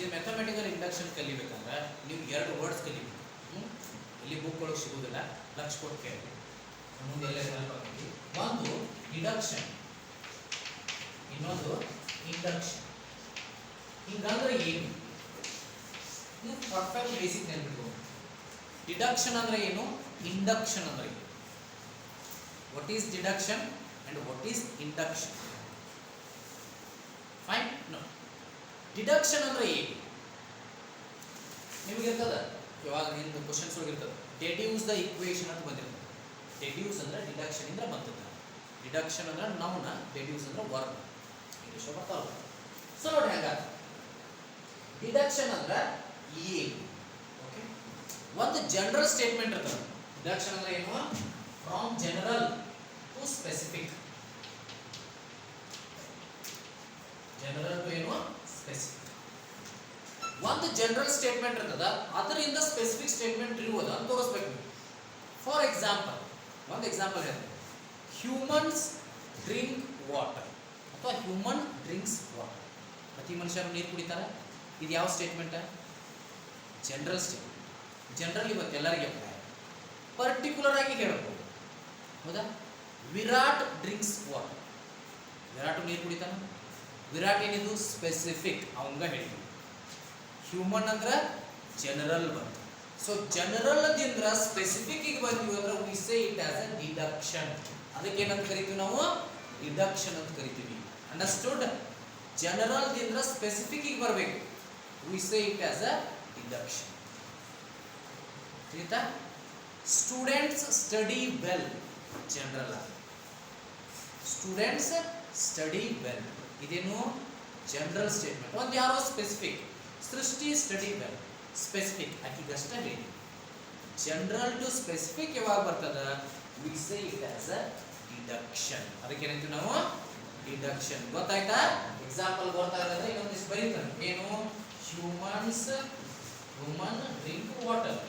ಇದು mathematical induction ಕಲಿಬೇಕಂದ್ರೆ ನೀವು ಎರಡು ವರ್ಡ್ಸ್ ಕಲಿಬೇಕು. ಇಲ್ಲಿ ಬುಕ್ ಒಳಗೆ ಸಿಗೋದಿಲ್ಲ, ಲಕ್ಷ ಕೊಟ್ಟು ಕೇಳಿ. ಮುಂದೆ ಎಲ್ಲ ಹೆಲ್ಪ್ ಆಗ್ತೀವಿ. ಒಂದು ಡಿಡಕ್ಷನ್, ಇನ್ನೊಂದು ಇಂಡಕ್ಷನ್. ಹಿಂಗಂದ್ರೆ ಏನು? ಇದು ಪರ್ಫೆಕ್ಟ್ ಬೇಸಿಕ್ ನೆನಪಿಟ್ಕೊಂಡು. ಡಿಡಕ್ಷನ್ ಅಂದ್ರೆ ಏನು, ಇಂಡಕ್ಷನ್ ಅಂದ್ರೆ ಏನು? What is deduction and what is induction? Fine. No, deduction ಅಂದ್ರೆ ಏನು ನಿಮಗೆ ಇರ್ತದ, ಇವಾಗ ನಿಮ್ದು ಕ್ವಶನ್ಸ್ ಒಳಗೆ ಇರ್ತದೆ. ಡೆಡ್ಯೂಸ್ ದ ಇಕ್ವೇಶನ್ ಅಂತ ಬಂದಿರ್ತದೆ. ಡೆಡ್ಯೂಸ್ ಅಂದ್ರೆ ಡಿಡಕ್ಷನ್ ಇಂದ ಬಂದದ. ಡಿಡಕ್ಷನ್ ಅಂದ್ರೆ ನೌನ, ಡೆಡ್ಯೂಸ್ ಅಂದ್ರೆ ವರ್ಬ್. ಇಂಗ್ಲಿಷ್ ಬರ್ತಾವಲ್ಲ. ಸೊ ನೋಡಿ ಹಂಗ ಡಿಡಕ್ಷನ್ ಅಂದ್ರೆ ಏನು? ಓಕೆ, ಒಂದು ಜನರಲ್ ಸ್ಟೇಟ್ಮೆಂಟ್ ಇರ್ತದೆ. ಡಿಡಕ್ಷನ್ ಅಂದ್ರೆ ಏನು? From general to specific. General to ಏನು? ಸ್ಪೆಸಿಫಿಕ್. ಒಂದು ಜನರಲ್ ಸ್ಟೇಟ್ಮೆಂಟ್ ಇರ್ತದ, ಅದರಿಂದ ಸ್ಪೆಸಿಫಿಕ್ ಸ್ಟೇಟ್ಮೆಂಟ್ ಇರುವುದು ಅಂತ ತೋರಿಸ್ಬೇಕು. ಫಾರ್ ಎಕ್ಸಾಂಪಲ್, ಒಂದು ಎಕ್ಸಾಂಪಲ್ ಹೇಳ್ತೀನಿ. ಹ್ಯೂಮನ್ಸ್ ಡ್ರಿಂಕ್ ವಾಟರ್ ಅಥವಾ ಹ್ಯೂಮನ್ ಡ್ರಿಂಕ್ಸ್ ವಾಟರ್. ಪ್ರತಿ ಮನುಷ್ಯರು ನೀರು ಕುಡಿತಾರೆ. ಇದು ಯಾವ ಸ್ಟೇಟ್ಮೆಂಟ್? General statement. ಜನರಲ್ ಇವತ್ತು ಎಲ್ಲರಿಗೆ ಅಪ್ಲೈ. ಪರ್ಟಿಕ್ಯುಲರ್ ಆಗಿ ಹೇಳ್ಬೋದು, ಹೌದಾ? Virat drinks water. ವಿರಾಟ್ ನೀರು ಕುಡಿತಾನ. ವಿರಾಟ್ ಏನಿದು? ಸ್ಪೆಸಿಫಿಕ್, ಅವಂಗ ಹೇಳಿದ್ವಿ. ಹ್ಯೂಮನ್ ಅಂದ್ರೆ ಜನರಲ್ ಬಂತು. ಸೊ ಜನರಲ್ ದಿಂದ ಸ್ಪೆಸಿಫಿಕ್ ಗೆ ಬಂದಿವಿ ಅಂದ್ರೆ V say it as a deduction. ಅದಕ್ಕೆ ಏನಂತ ಕರಿತೀವಿ ನಾವು? ಡಿಡಕ್ಷನ್ ಅಂತ ಕರಿತೀವಿ. ಅಂಡರ್ಸ್ಟುಡ್? ಜನರಲ್ ದಿಂದ ಸ್ಪೆಸಿಫಿಕ್ ಗೆ ಬರಬೇಕು, we say it as a deduction. ತಿಳಿತಾ? Students study well. General. Students study well, ಇದೇನು? General statement. ಒಂದು ಯಾರೋ ಸ್ಪೆಸಿಫಿಕ್. ಸೃಷ್ಟಿ ಸ್ಟಡಿ ವೆಲ್, ಸ್ಪೆಸಿಫಿಕ್. ಆಕಿಗಷ್ಟ ಹೇಳಿ. ಜನರಲ್ ಟು ಸ್ಪೆಸಿಫಿಕ್ ಯಾವಾಗ ಬರ್ತದ? V say it as a deduction. ಅದಕ್ಕೆ ಏನಂತೀವಿ ನಾವು? ಡಿಡಕ್ಷನ್. ಗೊತ್ತಾಯ್ತಾ? ಎಕ್ಸಾಂಪಲ್ ಗೊತ್ತಾಗದ್ರೆ ಇನ್ನೊಂದಿಷ್ಟು ಬರೀತಾರೆ. ಏನು? Human drink water.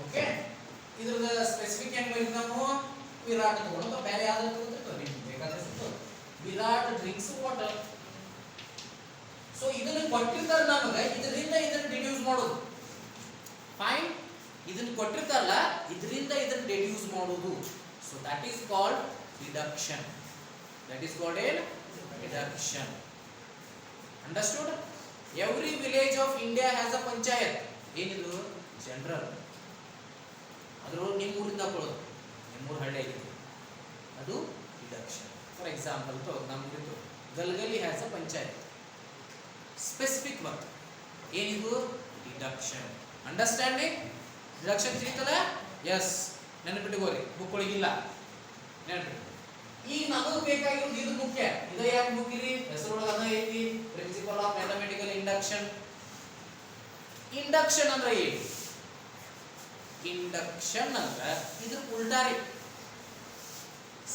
ಓಕೆ, ಇದ್ರದ ಸ್ಪೆಸಿಫಿಕ್ ಹೆಂಗ್ ಬರೀತೀವಿ ನಾವು? ವಿರಾಟ್ ತಗೊಂಡು ಬೇರೆ ಯಾವ್ದು ತಗೋತೀವಿ ಬೇಕಾದ್ರೆ ವಿರಾಟ್ ಡ್ರಿಂಕ್ಸ್ ವಾಟರ್. ಸೊ ಇದನ್ನ ಕೊಟ್ಟಿರ್ತಾರೆ ನಮಗೆ, ಇದರಿಂದ ಇದನ್ನ ಡಿಡ್ಯೂಸ್ ಮಾಡೋದು. ಫೈನ್. ಇದನ್ನ ಕೊಟ್ಟಿರ್ತಾರಲ್ಲ, ಇದರಿಂದ ಇದನ್ನ ಡಿಡ್ಯೂಸ್ ಮಾಡೋದು. So that is called deduction. That is called ಏನ್? Deduction. Understood? Every village of India has a panchayat. ಏನಿದು? ಜನರಲ್. ಅದ್ರೊಳಗೆ ನಿಮ್ಮ ಊರಿಂದ ಕೊಡೋದು, ನಿಮ್ಮೂರು ಹಳ್ಳಿ ಆಗಿದೆ, ಅದು ಡಿಡಕ್ಷನ್. ಫಾರ್ ಎಕ್ಸಾಂಪಲ್ ನಮ್ಗಿತ್ತು Galagali has a panchayat. Specific work. ಏನಿದು? ಡಿಡಕ್ಷನ್. ಅಂಡರ್ಸ್ಟ್ಯಾಂಡಿಂಗ್? ಡಿಡಕ್ಷನ್ ತಿಳಿತಲ್ಲ? ಎಸ್, ನೆನಪಿಟ್ಟುಕೋರಿ. ಬುಕ್ ಒಳಗಿಲ್ಲ, ನೆನಪಿಟ್ಟು. ಈಗ ನಮಗೂ ಬೇಕಾಗಿರೋದು ಇದು ಮುಖ್ಯ. ಇದು ಯಾಕೆ ಮುಖ್ಯ? ಹೆಸರೊಳಗೆ ಅದ ಐತಿ, principle of mathematical induction. Induction ಅಂದ್ರೆ ಏನು? ಇಂಡಕ್ಷನ್ ಅಂದ್ರೆ ಇದ್ರ ಉಲ್ಟಾರಿ.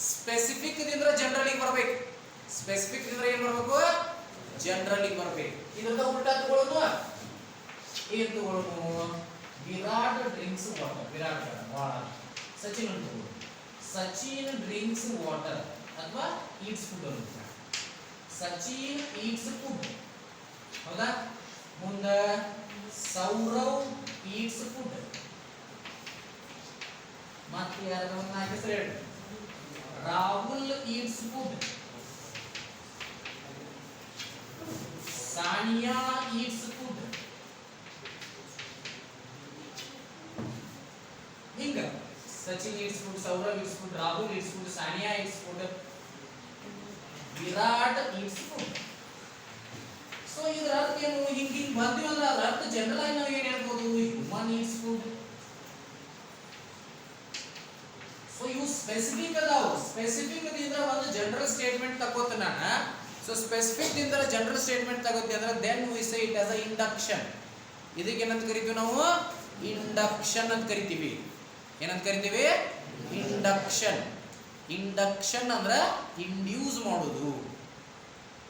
ಸ್ಪೆಸಿಫಿಕ್ ದಿಂದ ಜನರಲ್ ಬರಬೇಕು. ಸ್ಪೆಸಿಫಿಕ್ ದಿಂದ ಏನ್ ಬರಬೇಕು? ಜನರಲ್ ಬರಬೇಕು. ಇದ್ರದ ಉಲ್ಟಾ ತಗೊಳ್ಳೋದು. ಏನ್ ತಗೊಳ್ಳೋದು? Virat drinks water. ವಿರಾಟ್ ಸಚಿನ್ ಅಂತ ತಗೊಳ್ಳೋದು. ಸಚಿನ್ ಡ್ರಿಂಕ್ಸ್ ವಾಟರ್ ಅಥವಾ ಈಟ್ಸ್ ಫುಡ್ ಅಂತ. ಸಚಿನ್ ಈಟ್ಸ್ ಫುಡ್, ಹೌದಾ? ಮುಂದೆ ಸೌರವ್ ಈಟ್ಸ್ ಫುಡ್. ಮತ್ತೆ ಯಾರು ಒಂದು ಹೆಸರು ಹೇಳಿ? Rahul eats food. Sania eats food. ಹಿಂಗ Sachin eats food, Sourav eats food, Rahul eats food, Sania eats food, Virat eats food. So ಇದರ ಅರ್ಥ ಏನು? ಹಿಂಗೆ ಬಂದಿವಲ್ಲ, ಅದರ ಅರ್ಥ ಜನರಲ್ ಆಗಿ ನಾವು ಏನ್ ಹೇಳ್ಬೋದು? Human eats food. ಸೊ ಇವು ಸ್ಪೆಸಿಫಿಕ್ ಅದಾವು. ಸ್ಪೆಸಿಫಿಕ್ ದಿಂದ ಒಂದು ಜನರಲ್ ಸ್ಟೇಟ್ಮೆಂಟ್ ತಗೋತ ನಾನು. ಸೊ ಸ್ಪೆಸಿಫಿಕ್ ದಿಂದ ಜನರಲ್ ಸ್ಟೇಟ್ಮೆಂಟ್ ತಗೋತಿ ಅಂದ್ರೆ then we say it as a induction. ಇದಕ್ಕೆ ಏನಂತ ಕರಿತೀವಿ ನಾವು? ಇಂಡಕ್ಷನ್ ಅಂತ ಕರಿತೀವಿ. ಏನಂತ ಕರಿತೀವಿ? ಇಂಡಕ್ಷನ್. ಇಂಡಕ್ಷನ್ ಅಂದ್ರೆ ಇಂಡ್ಯೂಸ್ ಮಾಡೋದು.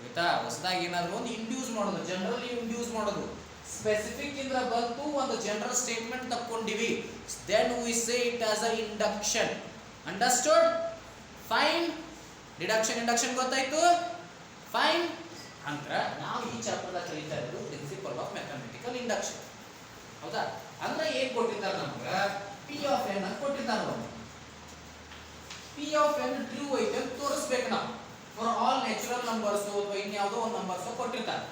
ಆಯ್ತಾ? ಹೊಸದಾಗಿ ಏನಾದ್ರು ಒಂದು ಇಂಡ್ಯೂಸ್ ಮಾಡೋದು, ಜನರಲಿ ಇಂಡ್ಯೂಸ್ ಮಾಡೋದು. ಸ್ಪೆಸಿಫಿಕ್ ಇಂದ ಬಂತು ಒಂದು ಜನರಲ್ ಸ್ಟೇಟ್ಮೆಂಟ್ ತಕ್ಕೊಂಡಿವಿ, then we say it as a induction. Understood? Fine. Deduction induction ಗೊತ್ತಾಯ್ತು? ಫೈನ್. ಅಂದ್ರೆ ನಾವು ಈ ಚಾಪ್ಟರ್ದಾಗ ಕಲಿತಾ ಇರೋದು ಪ್ರಿನ್ಸಿಪಲ್ ಆಫ್ ಮ್ಯಾಥಮೆಟಿಕಲ್ ಇಂಡಕ್ಷನ್. ಹೌದಾ? ಅಂದ್ರೆ ಏನ್ ಕೊಟ್ಟಿದ್ದಾರೆ ನಮ್ಗೆ? ಪಿ ಆಫ್ ಎನ್ ಅಂತ ಕೊಟ್ಟಿದ್ದಾರೆ ನೋಡಿ. ಪಿ ಆಫ್ ಎನ್ ಟ್ರೂ ಐತೆ ಅಂತ ತೋರಿಸ್ಬೇಕು ನಾವು. ಫಾರ್ ಆಲ್ ನ್ಯಾಚುರಲ್ ನಂಬರ್ಸ್ ಅಥವಾ ಇನ್ಯಾವುದೋ ಒಂದು ನಂಬರ್ಸ್ ಕೊಟ್ಟಿರ್ತಾರೆ.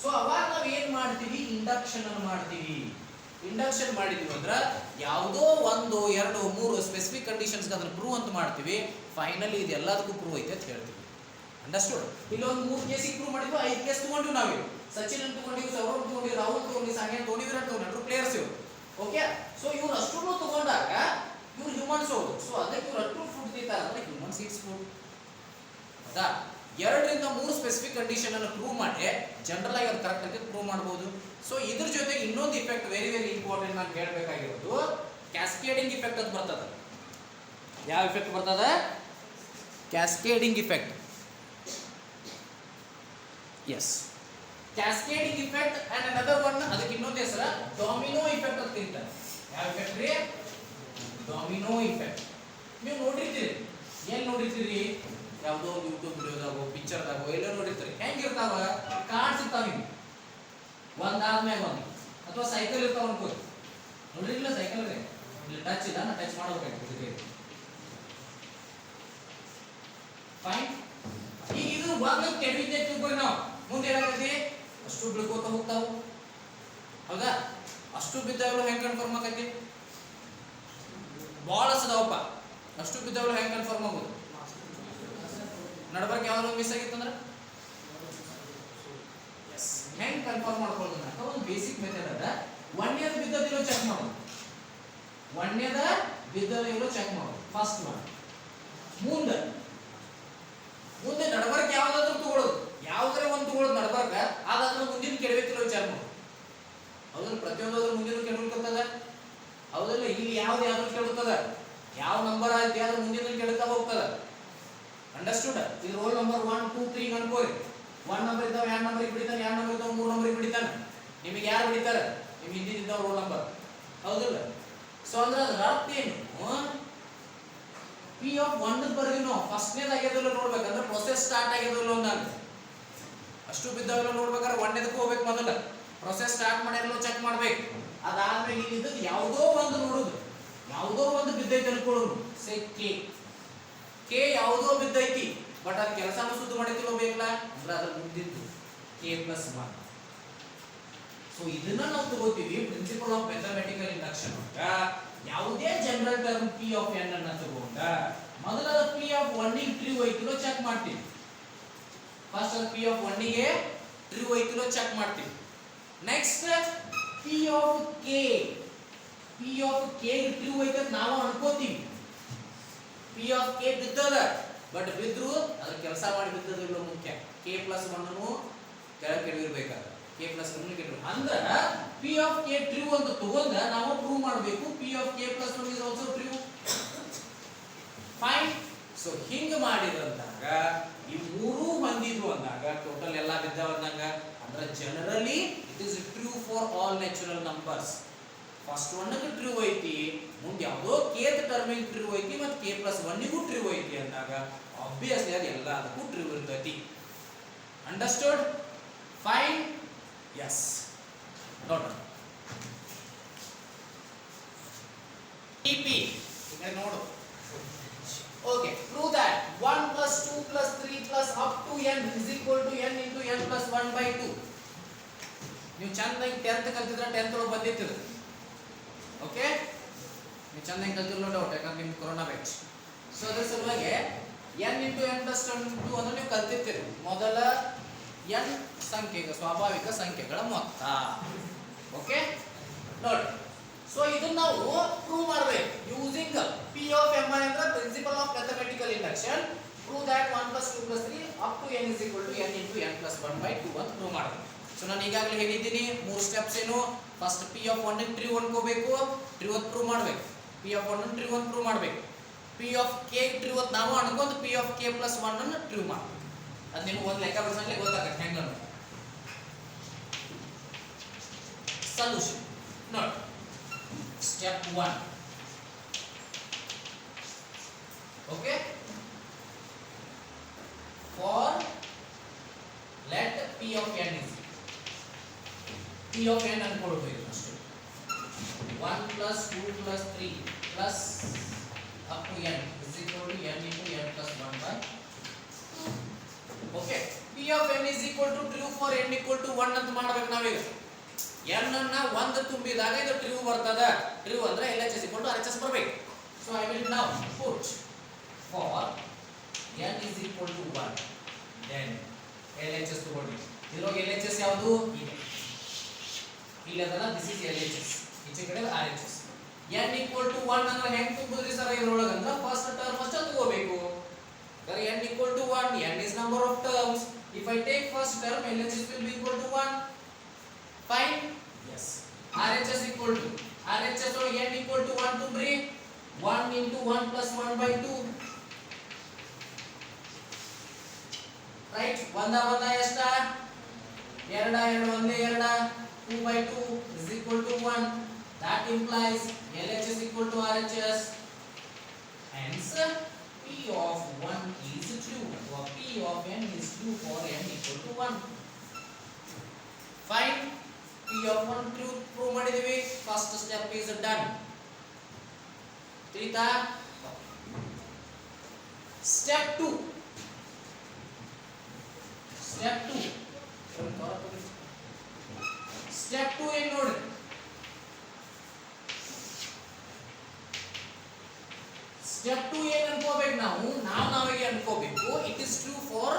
ಸೊ ಅವಾಗ ನಾವು ಏನ್ ಮಾಡ್ತೀವಿ? ಇಂಡಕ್ಷನ್ ಅನ್ನು ಮಾಡ್ತೀವಿ. ಇಂಡಕ್ಷನ್ ಮಾಡಿದೀವಿ ಅಂದ್ರೆ ಯಾವುದೋ ಒಂದು ಎರಡು ಮೂರು ಸ್ಪೆಸಿಫಿಕ್ ಕಂಡೀಷನ್ಸ್ ಅದನ್ನ ಪ್ರೂವ್ ಅಂತ ಮಾಡ್ತೀವಿ. ಫೈನಲಿ ಇದೆಲ್ಲದಕ್ಕೂ ಪ್ರೂವ್ ಐತೆ ಅಂತ ಹೇಳ್ತೀವಿ. ಅಂಡರ್ಸ್ಟುಡ್? ಇಲ್ಲಿ ಒಂದು 3 ಕೇಸಿಗೆ ಪ್ರೂವ್ ಮಾಡಿದ್ವಿ, 5 ಕೇಸ್ ತಗೊಂಡಿವಿ ನಾವು. ಸಚಿನ್ ಅಂತ ತಗೊಂಡಿವಿ, ಸೌರವ್ ತಗೊಂಡಿವಿ, ರಾಹುಲ್ ತಗೊಂಡಿವಿ, ಸಾನಿಯಾ ತಗೊಂಡಿವಿ, ವಿರಾಟ್ ತಗೊಂಡ್ರು ಪ್ಲೇಯರ್ಸ್ ಇವರು. ಓಕೆ? ಸೊ ಇವ್ರು ಅಷ್ಟನ್ನು ತಗೊಂಡಾಗ ಇವ್ರು ಹ್ಯೂಮನ್ಸ್ ಹೌದು. ಸೊ ಅದಕ್ಕೆ ಇವ್ರು ಅಷ್ಟು ಫುಡ್ ತಿಂತಾರೆ ಅಂದ್ರೆ ಹ್ಯೂಮನ್ಸ್ ಇಟ್ಸ್ ಫುಡ್. ಹೌದಾ? 2ರಿಂದ 3 ಸ್ಪೆಸಿಫಿಕ್ ಕಂಡೀಷನ್ ಅನ್ನು ಪ್ರೂವ್ ಮಾಡಿ ಜನರಲ್ ಆಗಿ ಅದು ಕರೆಕ್ಟ್ ಅಂತ ಪ್ರೂವ್ ಮಾಡಬಹುದು. ಸೊ ಇದ್ರ ಜೊತೆಗೆ ಇನ್ನೊಂದು ಇಫೆಕ್ಟ್ ವೆರಿ ವೆರಿ ಇಂಪಾರ್ಟೆಂಟ್ ನಾನು ಹೇಳಬೇಕಾಗಿರೋದು ಕ್ಯಾಸ್ಕೇಡಿಂಗ್ ಇಫೆಕ್ಟ್ ಅಂತ ಬರ್ತದೆ. ಯಾವ ಇಫೆಕ್ಟ್ ಬರ್ತದೆ? Cascading effect. Yes, cascading effect and another one, ಅದಕ್ಕೆ ಇನ್ನೊಂದು ಹೆಸರು ಡೊಮಿನೋ ಇಫೆಕ್ಟ್ ಅಂತ ಕರೀತಾರೆ. ಯಾವ ಇಫೆಕ್ಟ್ ರೀ? Domino effect. ನೀವು ನೋಡಿರ್ತೀರಿ. ಏನ್ ನೋಡಿರ್ತೀರಿ? ಯಾವುದೋ ಯೂಟ್ಯೂಬ್ ವಿಡಿಯೋದಾಗೋ ಪಿಕ್ಚರ್ದಾಗೋ ಎಲ್ಲ ನೋಡಿರ್ತೀರಿ. ಹೆಂಗಿರ್ತಾವ? ಕಾರ್ಡ್ಸ್ ಇರ್ತಾವ ನಿಮ್ಗೆ ಒಂದಾದ್ಮ್ಯಾಗ ಒಂದು, ಅಥವಾ ಸೈಕಲ್ ಇರ್ತಾವ ಅನ್ಕೋರಿ. ನೋಡಿರ್ಲಿಲ್ಲ ಸೈಕಲ್ ರೀ? ಇಲ್ಲಿ ಟಚ್ ಇಲ್ಲ, ನಾ ಟಚ್ ಮಾಡಬೇಕಾಗ್ತದೆ. ಫೈನ್. ಈಗ ಇದು ಒಂದು ಕೆಡವಿದ್ದೆ ತಿಳ್ಕೊರಿ ನಾವು. ಮುಂದೆ ಏನಾಗೈತಿ? ಅಷ್ಟು ಬೀಳ್ಕೋತ ಹೋಗ್ತಾವು. ಹೌದಾ? ಅಷ್ಟು ಬಿದ್ದಾಗಲೂ ಹೆಂಗ್ ಕನ್ಫರ್ಮ್ ಆಗೈತಿ? ಬಾಳ ಅಸದಾವಪ್ಪ. ಅಷ್ಟು ಬಿದ್ದಾಗಲೂ ಹೆಂಗ್ ಕನ್ಫರ್ಮ್ ಆಗೋದು? ನಡಬರ್ಕ್ ಯಾವ್ದು ಮಿಸ್ ಆಗಿತ್ತಂದ್ರೆ ಎಸ್, ಹೆಂಗ್ ಕನ್ಫರ್ಮ್ ಮಾಡ್ಕೊಳ್ಳೋದು ಅಂತ ಒಂದು ಬೇಸಿಕ್ ಮೆಥಡ್ ಅದ. ಒಂದೇದ ಬಿದ್ದದಿಲ್ಲೋ ಚೆಕ್ ಮಾಡೋದು. ಒಂದೇದ ಬಿದ್ದದಿಲ್ಲೋ ಚೆಕ್ ಮಾಡೋದು ಫಸ್ಟ್ ಒನ್. ಮುಂದೆ ನಡಬರ್ಕ್ ಯಾವ್ದಾದ್ರು ತಗೊಳ್ಳೋದು. ಯಾವ್ದಾರ ಒಂದು ತಗೊಳ್ಳೋದು ನಡಬರ್ಕ, ಅದಾದ್ರೂ ಮುಂದಿನ ಕೆಡಬೇಕಿಲ್ಲ ವಿಚಾರ ಮಾಡೋದು. ಹೌದಲ್ಲ? ಪ್ರತಿಯೊಂದಾದ್ರೂ ಮುಂದಿನ ಕೆಡಬೇಕಂತದ. ಹೌದಲ್ಲ? ಇಲ್ಲಿ ಯಾವ್ದು ಕೇಳುತ್ತದ, ಯಾವ ನಂಬರ್ ಆಯ್ತು ಯಾವ್ದು ಮುಂದಿನ ಕೆಡುತ್ತಾ ಹೋಗ್ತದ. ಅಂಡರ್ಸ್ಟುಡ್? ಇದು ರೋಲ್ ನಂಬರ್ 1 2 3 ಅನ್ಕೋರಿ. 1 ನಂಬರ್ ಇದ್ದಾವ 2 ನಂಬರ್ ಬಿಡಿತಾನೆ, 2 ನಂಬರ್ ಇದ್ದಾವ 3 ನಂಬರ್ ಬಿಡಿತಾನೆ. ನಿಮಗೆ ಯಾರು ಬಿಡಿತಾರೆ? ನಿಮ್ ಹಿಂದಿದ್ದ ರೋಲ್ ನಂಬರ್. ಹೌದಲ್ಲ? ಸೊ ಅಂದ್ರೆ ಅದ್ರ ಅರ್ಥ ಏನು? ಪಿ ಆಫ್ 1 ಬರ್ರಿ ನಾವು ಫಸ್ಟ್ನೇದ ಆಗ್ಯದಲ್ಲ ನೋಡ್ಬೇಕಂದ್ರೆ ಪ್ರೊಸೆಸ್ ಸ್ಟಾರ್ಟ್ ಆಗ್ಯದಲ್ಲ ಅಂದಾಗ ಅಷ್ಟು ಬಿದ್ದಾವೆಲ್ಲ ನೋಡ್ಬೇಕಾದ್ರೆ 1ನೇದಕ್ಕೆ ಹೋಗ್ಬೇಕು. ಮೊದಲ ಪ್ರೊಸೆಸ್ ಸ್ಟಾರ್ಟ್ ಮಾಡಿರಲ್ಲ ಚೆಕ್ ಮಾಡ್ಬೇಕು. ಅದಾದ್ಮೇಲೆ ಇಲ್ಲಿದ್ದು ಯಾವುದೋ ಒಂದು ನೋಡುದು, ಯಾವುದೋ ಒಂದು ಬಿದ್ದೈತೆ ಅನ್ಕೊಳ್ಳೋದು. ಸೇ ಕೆ ಯಾವುದೋ ಬಿದ್ದೈತಿ, ಬಟ್ ಅದು ಕೆಲಸನೂ ಸುದ್ದು ಮಾಡಿತಿಲ್ಲ ಬೇಕಲ್ಲ ಅಂದ್ರೆ ಅದ್ರ ಮುಂದಿದ್ದು k+1. ಸೊ ಇದನ್ನ ನಾವು ತಗೋತೀವಿ ಪ್ರಿನ್ಸಿಪಲ್ ಆಫ್ ಮ್ಯಾಥಮೆಟಿಕಲ್ ಇಂಡಕ್ಷನ್. ಯಾವುದೇ general term P of N ಅನ್ನ ತಗೊಂಡ ಮೊದಲ ಪಿ ಆಫ್ 1 ಗೆ ಟ್ರೂ ಐತಿಲೋ ಚೆಕ್ ಮಾಡ್ತೀವಿ. ಫಸ್ಟ್ ಪಿ ಆಫ್ 1 ಗೆ ಟ್ರೂ ಐತಿಲೋ ಚೆಕ್ ಮಾಡ್ತೀವಿ. ನೆಕ್ಸ್ಟ್ ಪಿ ಆಫ್ ಕೆ ಗೆ ಟ್ರೂ ಐತೆ ಅಂತ ನಾವು ಅನ್ಕೋತೀವಿ. ಪಿ ಆಫ್ ಕೆ ಬಿದ್ದದ, ಬಟ್ ಬಿದ್ರು ಅದ್ರ ಕೆಲಸ ಮಾಡಿ ಬಿದ್ದದಿಲ್ಲ ಮುಖ್ಯ. k+1 ಅನ್ನು ಕೆಳಗೆ ಕೆಡವಿರಬೇಕಾದ್ರೆ k+1 ಕೆಡವಿ ಅಂದ್ರೆ ಪಿ ಆಫ್ ಕೆ ಟ್ರೂ ಅಂತ ತಗೊಂಡ ನಾವು ಪ್ರೂವ್ ಮಾಡಬೇಕು P of k+1 is also true. Fine. So ಹಿಂಗ ಮಾಡಿದಂದಾಗ ಈ ಮೂರು ಹೊಂದಿದ್ವು ಅಂದಾಗ ಟೋಟಲ್ ಎಲ್ಲ ಬಿದ್ದಾವ ಅಂದಾಗ ಅಂದ್ರೆ generally it is true for all natural numbers. First 1 true ಐತಿ, ಮುಂದೆ ಯಾವುದೋ kth ಟರ್ಮಿಗೆ ಟ್ರೂ ಐತಿ, ಮತ್ತು k+1 ಗೂ ಟ್ರೂ ಐತಿ ಅಂದಾಗ ಆಬ್ವಿಯಸ್ಲಿ ಅದು ಎಲ್ಲದಕ್ಕೂ ಟ್ರೂ ಇರ್ತೈತಿ. ಅಂಡರ್ಸ್ಟುಡ್? ಫೈನ್. ಎಸ್, ನೋಡ್ರಿ ಟಿಪಿ ಈಗ ನೋಡು. Okay, prove that 1 + 2 + 3 + up to n is equal to n into n + 1/2. ನೀವು ಚಂದಾಗಿ 10th ಕಲ್ತಿದ್ರೆ 10th ಒಳಗೆ ಬಂದಿತ್ತು. ಓಕೆ, ನೀವು ಚಂದಾಗಿ ಕಲ್ತಿಲ್ಲ ಡೌಟ್, ಯಾಕಂದ್ರೆ ನಿಮ್ಗೆ ಕೊರೋನಾ ಬ್ಯಾಚ್. ಸೊ ಅದ್ರ ಸಲುವಾಗಿ n into n + 2 ಅಂದ್ರೆ ನೀವು ಕಲ್ತಿರ್ತೀರಿ. ಮೊದಲ n ಸಂಖ್ಯೆಗಳ ಸ್ವಾಭಾವಿಕ ಸಂಖ್ಯೆಗಳ ಮೊತ್ತ. ಓಕೆ ನೋಡಿ. ಸೊ ಇದನ್ನ ನಾವು ಪ್ರೂವ್ ಮಾಡಬೇಕು ಯೂಸಿಂಗ್ ಪಿ ಆಫ್ ಎಂ ಅಂದ್ರೆ principle of mathematical induction. Prove that 1 + 2 + 3 up to n is equal to n into n + 1/2 ಅಂತ ಪ್ರೂವ್ ಮಾಡಬೇಕು. ಸೊ ನಾನು ಈಗಾಗಲೇ ಹೇಳಿದ್ದೀನಿ 3 ಸ್ಟೆಪ್ಸ್ ಏನು. ಫಸ್ಟ್ ಪಿ ಆಫ್ 1 ಟ್ರೂ ಅನ್ಕೋಬೇಕು, ಟ್ರೂ ಅಂತ ಪ್ರೂವ್ ಮಾಡಬೇಕು. ಪಿ ಆಫ್ 1 ಟ್ರೂ ಅಂತ ಪ್ರೂವ್ ಮಾಡಬೇಕು. ಪಿ ಆಫ್ ಕೆ ಟ್ರೂ ಅಂತ ನಾವು ಅನ್ಕೊಂಡು ಪಿ ಆಫ್ k+1 ಅನ್ನು ಟ್ರೂ ಮಾಡಬೇಕು. ಅದು ನಿಮಗೆ ಒಂದು ಲೆಕ್ಕ ಬಿಡಿಸಂಗೆ ಗೊತ್ತಾಗುತ್ತೆ ಹೆಂಗ. ಸೊಲ್ಯೂಷನ್ ನೋಡಿ. Step 1. Okay, for let of n is p of n ಅನ್ಕೊಳ್ಳಬೇಕು ಅಷ್ಟೇ 1 plus 2 plus 3 plus up to n is equal to n into n plus 1 by okay p of n is equal to true for n equal to 1 ಅಂತ ಮಾಡಬೇಕು ನಾವೀಗ n ಅನ್ನ 1 ತುಂಬಿದಾಗ ಇದು true ಬರ್ತದ true ಅಂದ್ರೆ LHS equal to RHS ಬರಬೇಕು so I will now put for n is equal to 1 then LHS ತಗೊಳ್ಳಿ ಇದರೊಳಗೆ LHS ಯಾವುದು ಇದೆ ಇಲ್ಲ ಅದಲ್ಲ this is LHS ಈಚೆ ಕಡೆ RHS n equal to 1 ಅಂದ್ರೆ ಹೆಂಗ್ ತುಂಬುದ್ರಿ ಸರ್ ಇದರೊಳಗೆ ಅಂದ್ರೆ ಫಸ್ಟ್ ಟರ್ಮ್ ಅಷ್ಟೇ ತಗೋಬೇಕು then n equal to 1 n is number of terms if I take first term LHS will be equal to 1 fine yes RHS equal to RHS ಒಳಗೆ n equal to 1 ತುಂಬ್ರಿ 1 into 1 plus 1 by 2 right ಒಂದ ಎಷ್ಟ ಎರಡ ಒಂದೇ ಎರಡ 2 by 2 is equal to 1 that implies LHS equal to RHS hence p of 1 is true or p of n is true for n equal to 1 fine p of 1 true prove ಮಾಡಿದೀವಿ first step is done ತಿಳಿತಾ step 2 step 2 ಏನು ನೋಡಿ step 2 ಏನು ಅನ್ಕೋಬೇಕು ನಾವಿಗೆ ಅನ್ಕೋಬೇಕು it is true for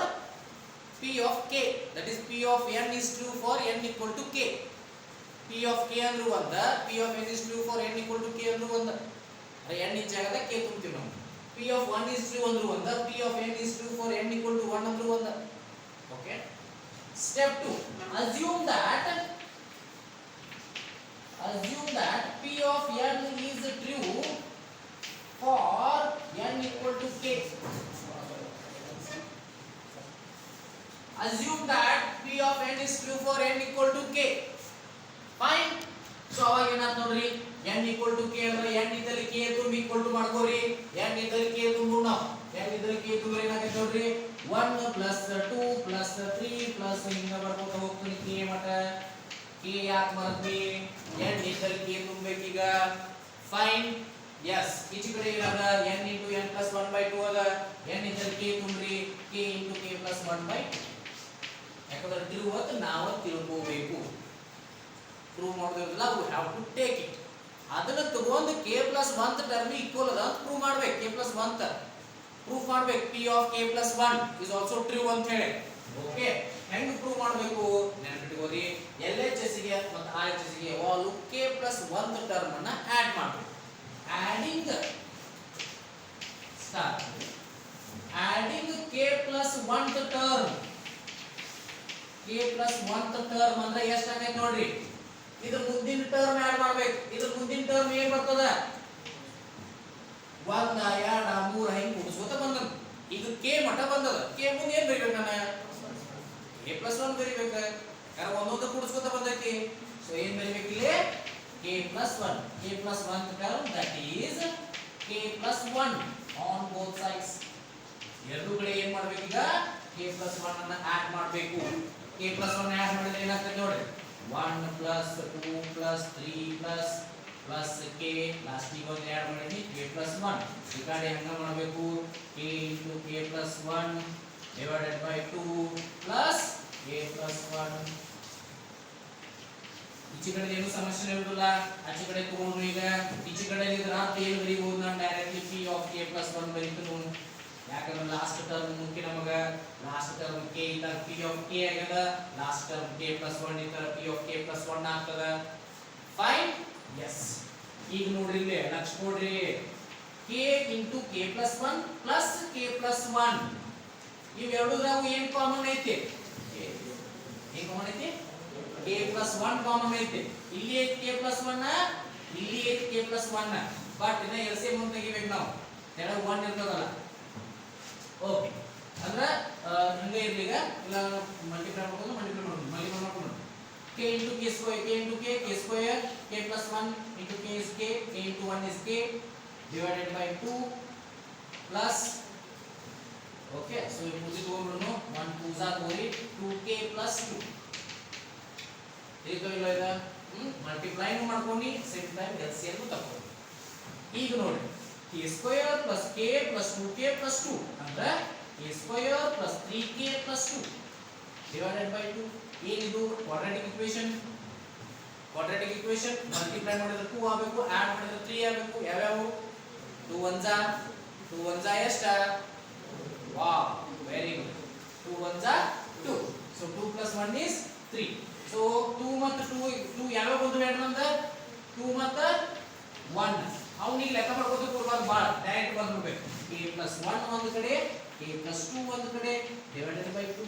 p of k that is p of n is true for n equal to k p of k ಅಂದ್ರು ಒಂದ p of n is true for n equal to k ಅಂದ್ರು ಒಂದ ಅರೆ n ಈ ಜಾಗದಾಗ k ತುಂಬ್ತೀವಿ ನಾವು p of 1 is true ಅಂದ್ರು ಒಂದ p of n is true for n equal to 1 ಅಂದ್ರು ಒಂದ okay step 2 assume that p of n is true for n equal to k assume that p of n is true for n equal to k fine so ಅವಾಗ ಏನಾಯ್ತು ನೋಡ್ರಿ n equal to k ಅಂದ್ರೆ n ಇದ್ದಲ್ಲಿ k ತುಂಬಿ equal to ಮಾಡ್ಕೋರಿ n ಇದ್ದಲ್ಲಿ k ತುಂಬು ನಾವು n ಇದ್ದಲ್ಲಿ k ತುಂಬ್ರೆ ಏನಾಗುತ್ತೆ ನೋಡ್ರಿ 1 plus 2 plus 3 plus ಹಿಂಗ ಬರ್ಕೋತ ಹೋಗ್ತೀನಿ k ಮಟ k ಯಾಕೆ ಮಾಡ್ತೀವಿ n ಇದ್ದಲ್ಲಿ k ತುಂಬಬೇಕೀಗ ಫೈನ್ yes ಈಚೆ ಕಡೆ ಇರಾದ n into n plus 1 by 2 ಅದ n ಇದ್ದಲ್ಲಿ k ತುಂಬ್ರಿ k into k plus 1 by 2 ಯಾಕಂದ್ರೆ ತಿರುವತ್ತು ನಾವು ತಿಳ್ಕೋಬೇಕು ಪ್ರೂವ್ ಮಾಡೋದಿಲ್ಲ we have to take it ಅದನ್ನ ತಗೊಂಡು k plus 1 ಟರ್ಮ್ ಈಕ್ವಲ್ ಅದ ಅಂತ ಪ್ರೂವ್ ಮಾಡ್ಬೇಕು k plus 1 ಪ್ರೂಫ್ ಮಾಡ್ಬೇಕು p of k plus 1 is also true ಅಂತ ಹೇಳಿ ಓಕೆ ಹೆಂಗ್ ಪ್ರೂವ್ ಮಾಡಬೇಕು ನೆನಪಿಟ್ಕೋರಿ LHS ಗೆ ಮತ್ತು RHS ಗೆ ಯಾವಾಗಲೂ k plus 1 ಟರ್ಮ್ ಅನ್ನ ಆಡ್ ಮಾಡಬೇಕು adding start adding k plus 1 term k plus 1 term ಅಂದ್ರೆ ಎಷ್ಟು ಆಗೈತೆ ನೋಡ್ರಿ ಇದ್ರ ಮುಂದಿನ ಟರ್ಮ್ ಆಡ್ ಮಾಡಬೇಕು ಇದ್ರ ಮುಂದಿನ ಟರ್ಮ್ ಏನು ಬರ್ತದ 1 2 3 ಹಿಂಗ್ ಕೂಡಿಸ್ಕೊತ ಬಂದದ ಈಗ k ಮಟ ಬಂದದ k ಮುಂದೆ ಏನು ಬರೀಬೇಕು ನಾನು k plus 1 ಬರೀಬೇಕು ಯಾರು ಒಂದೊಂದು ಕೂಡಿಸ್ಕೊತ ಬಂದೈತಿ ಸೊ ಏನು ಬರೀಬೇಕು ಇಲ್ಲಿ k plus 1 term that is k plus 1 on both sides ಎರಡು ಕಡೆ ಏನು ಮಾಡಬೇಕು ಈಗ k plus 1 ಅನ್ನು ಆಡ್ ಮಾಡಬೇಕು k plus 1 ಆಡ್ ಮಾಡಿದ್ರೆ ಏನಾಗ್ತದೆ ನೋಡಿ 1 plus 2 plus 3 plus k last ಗೆ ಒಂದು ಆಡ್ ಮಾಡಿದ್ವಿ k plus 1 ಈ ಕಡೆ ಹೆಂಗ ಮಾಡಬೇಕು k into k plus 1 divided by 2 plus k plus 1 ಈಚೆ ಕಡೆ ಏನು ಸಮಸ್ಯೆ ಇರುವುದಿಲ್ಲ ಆಚೆ ಕಡೆ ತಗೊಂಡ್ರು ಈಗ ಈಚೆ ಕಡೆ ಇದ್ರೆ ಅರ್ಥ ಏನು ಬರೀಬಹುದು ನಾನು directly p of k plus 1 ಬರೀತೀನಿ ಯಾಕಂದ್ರೆ ಲಾಸ್ಟ್ ಟರ್ಮ್ ಮುಖ್ಯ ನಮಗ ಲಾಸ್ಟ್ ಟರ್ಮ್ k ಇದ್ದ p of k ಆಗದ ಲಾಸ್ಟ್ ಟರ್ಮ್ k plus 1 ಇದ್ದ p of k plus 1 ಆಗ್ತದ ಫೈನ್ yes ಈಗ ನೋಡ್ರಿ ಇಲ್ಲಿ ಲಕ್ಷ ಕೊಡ್ರಿ k into k plus 1 plus k plus 1 ಇವೆರಡರಾವು ಏನು ಕಾಮನ್ ಐತಿ ಏನು ಕಾಮನ್ ಐತಿ k plus 1 ಕಾಮನ್ ಐತಿ ಇಲ್ಲಿ ಐತಿ k plus 1 ಇಲ್ಲಿ ಐತಿ k plus 1 ಬಟ್ ಇನ್ನ LCM ಅಂತ ತೆಗಿಬೇಕು ನಾವು ತೆಳಗ 1 ಇರ್ತದಲ್ಲ ಓಕೆ ಅಂದ್ರೆ ಹಿಂಗೆ ಇರ್ಲಿ ಈಗ ಇಲ್ಲ ಮಲ್ಟಿಪ್ಲೈ ಮಾಡ್ಕೊಂಡು k into k square k square k plus 1 into k is k into 1 is k divided by 2 plus okay so ये पूछे दो दोनों 1 2 जा 4 2 2k plus 2 ಇದು ಇಲ್ಲ ಇದು ಮಲ್ಟಿಪ್ಲೈ ಮಾಡ್ಕೊಂಡು ಸೇಮ್ ಟೈಮ್ LCM ತಗೊಳ್ಳಿ ಈಗ ನೋಡಿ k square plus k plus 2k plus 2 ಅಂದ್ರೆ k square plus 3k plus 2 divided by 2 ಏನಿದು ಕ್ವಾಡ್ರಾಟಿಕ್ ಈಕ್ವೇಷನ್ ಮಲ್ಟಿಪ್ಲೈ ಮಾಡಿದ್ರೆ 2 ಆಗಬೇಕು ಆಡ್ ಮಾಡಿದ್ರೆ 3 ಆಗಬೇಕು ಯಾವ್ಯಾವು 2 1 ಎಷ್ಟ wow very good 2 1 2 so 2 plus 1 is 3 so 2 ಮತ್ತು 2 ಯಾವ್ಯಾವ ಬಂದು ಬೇಡ ನಮ್ದ 2 ಮತ್ತು 1 ಅವನಿಗೆ ಲೆಕ್ಕ ಮಾಡ್ಕೋದು ಕೊಡ್ಬಾರ್ದು ಬಾಳ ಡೈರೆಕ್ಟ್ ಬಂದ್ಬಿಡ್ಬೇಕು k plus 1 ಒಂದು ಕಡೆ k plus 2 ಒಂದು ಕಡೆ divided by 2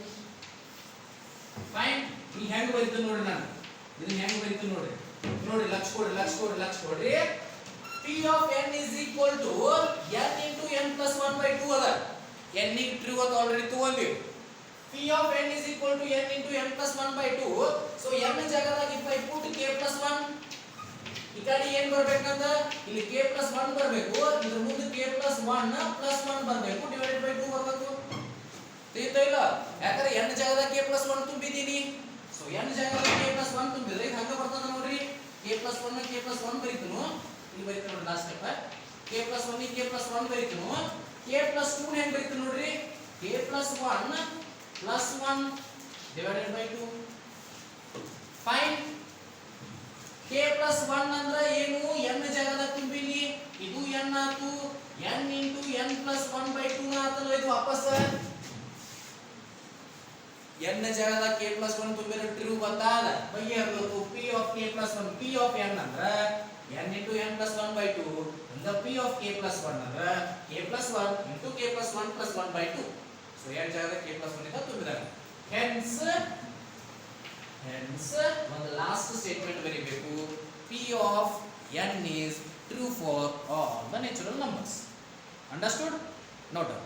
ಫೈನ್ ಈಗ ಹೆಂಗ್ ಬರೀತು ನೋಡಿ ನಾನು ಇದನ್ನ ಹೆಂಗ್ ಬರೀತು ನೋಡಿ ನೋಡಿ ಲಕ್ಷ ಕೊಡ್ರಿ p of n is equal to n into n plus 1 by 2 ಅದ n ಗೆ ಟ್ರೂ ಅಂತ already ತಗೊಂಡಿವಿ p of n is equal to n into n plus 1 by 2 so n ಜಾಗದಾಗ if I put k plus 1 ಈ ಕಡೆ ಏನು ಬರಬೇಕಂತ ಇಲ್ಲಿ k plus 1 ಬರಬೇಕು ಇದ್ರ ಮುಂದೆ k plus 1 ಬರಬೇಕು divided by 2 ಬರಬೇಕು ತಿಳಿತಾ ಇಲ್ಲ ಯಾಕಂದ್ರೆ n ಜಾಗದಾಗ k plus 1 ತುಂಬಿದೀನಿ ಸೊ n ಜಾಗದಾಗ k plus 1 ತುಂಬಿದ್ರೆ ಇದು ಹಂಗ ಬರ್ತದ ನೋಡ್ರಿ k plus 1 k plus 1 ಬರೀತನು ಇಲ್ಲಿ ಬರೀತ ನೋಡಿ last step k plus 1 k plus 1 ಬರೀತನು k plus 2 ಹೆಂಗ್ ಬರೀತನು ನೋಡ್ರಿ k plus 1 plus 1 divided by 2 fine k plus 1 ಅಂದ್ರೆ ಏನು n ಜಾಗದಾಗ ತುಂಬಿಲಿ ಇದು n ಆತು n into n plus 1 by 2 ನ ಆತಲ್ಲ ಇದು ವಾಪಸ್ n ಜಾಗದಾಗ k plus 1 ತುಂಬಿರೋ ಟ್ರೂ ಬಂದಾದ ಬೈಯರ್ಬೇಕು p of k plus 1 p of n ಅಂದ್ರೆ n into n plus 1 by 2 ಅಂದ್ರೆ p of k plus 1 ಅಂದ್ರೆ k plus 1 into k plus 1 plus 1 by 2 so n ಜಾಗದಾಗ k plus 1 ಇಂದ ತುಂಬಿದಾಗ hence ಒಂದು last statement ಬರೀಬೇಕು p of n is true for all the natural numbers understood note down